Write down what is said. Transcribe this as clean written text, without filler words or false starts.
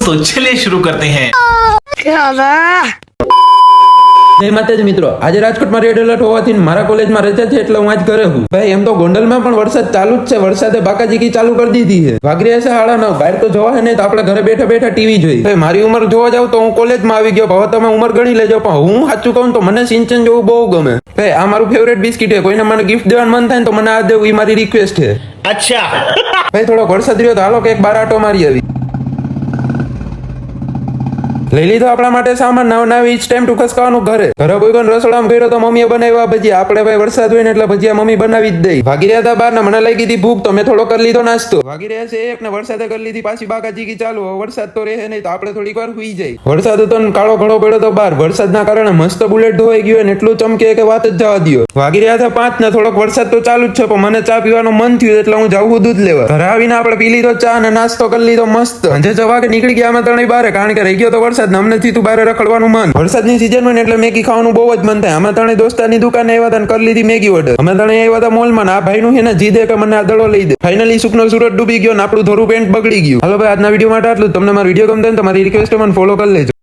तो चलिए शुरू करते हैं। જય માતાજી મિત્રો, આજે રાજકોટમાં રેડ એલર્ટ હોવાથી મારા કોલેજમાં રજા છે એટલે હું આજ ઘરે હું. ભાઈ એમ તો ગોંડલમાં પણ વરસાદ ચાલુ જ છે. વરસાદે બાકાજીકી ચાલુ કરી દીધી છે. વાગી રહ્યા છે 9:30. બહાર તો જોવા હે નહીં તો આપણે ઘરે બેઠા બેઠા ટીવી જોઈ. ભાઈ મારી ઉંમર જોવા જાવ તો હું કોલેજમાં આવી ગયો. હવે તમે ઉંમર ગણી લેજો, પણ હું સાચું કહું તો મને સિંચન જોવું બહુ ગમે. ભાઈ આ મારું ફેવરેટ બિસ્કિટ છે. કોઈને મને ગિફ્ટ દેવાનું મન થાય ને તો મને આ દેવું, એ મારી રિક્વેસ્ટ છે. अच्छा ભાઈ થોડોક વરસાદ રહ્યો તો હાલો કે એક બાર આટો મારી આવી. લઈ લીધો આપણા માટે સામાન. નવી ઇટ્સ ટાઈમ ટુ ખસકાવાનું ઘરે. ઘરે કોઈ પણ રસોડામાં ગયો તો મમ્મીએ બનાવ્યા ભજીયા. આપણે ભાઈ વરસાદ હોય ને એટલે ભજીયા મમ્મી બનાવી જ દઈ. ભાગી રહ્યા હતા બહાર ને મને લઈ ગઈ ભૂખ તો મેં થોડો કરી લીધો નાસ્તો. ભાગી રહ્યા છે એક ને વરસાદે કરી લીધી પાછી બાકાજીકી ચાલુ. હવે વરસાદ તો રહે નહીં તો આપણે થોડીક વાર સુઈ જાય. વરસાદ હતો ને કાળો ઘણો પડ્યો તો બહાર. વરસાદના કારણે મસ્ત બુલેટ ધોવાઈ ગયો ને એટલું ચમકે કે વાત જ જવા દો. વાગી રહ્યા હતા 5 ને થોડોક વરસાદ તો ચાલુ જ છે, પણ મને ચા પીવાનું મન થયું એટલે હું જાઉં દૂધ લેવા. ઘરે આવીને આપણે પી લીધો ચા અને નાસ્તો કરી લીધો મસ્ત. અંજે 6 વાગે નીકળી ગયા અમે ત્રણેય બહાર, કારણ કે રહી ગયો તો વરસાદ ને અમને થયું બહાર રખડવાનું મન. વરસાદની સીઝન હોય ને એટલે મેગી ખાવાનું બહુ જ મન થાય. અમે ત્રણેય દોસ્તારની દુકાને આવ્યા હતા અને કરી લીધી મેગી ઓર્ડર. અમે ત્રણેય આવ્યા હતા મોલમાં. આ ભાઈનું છે ને જીદે કે મને આ દડો લઈ દે. ફાઇનલી સુખનો સુરત ડૂબી ગયો ને આપણું ધોરું પેન્ટ બગડી ગયું. હાલો ભાઈ આજના વિડીયો માટે આટલું. તમને મારો વિડીયો ગમતો ને તમારી રિક્વેસ્ટ મને ફોલો કરી લેજો.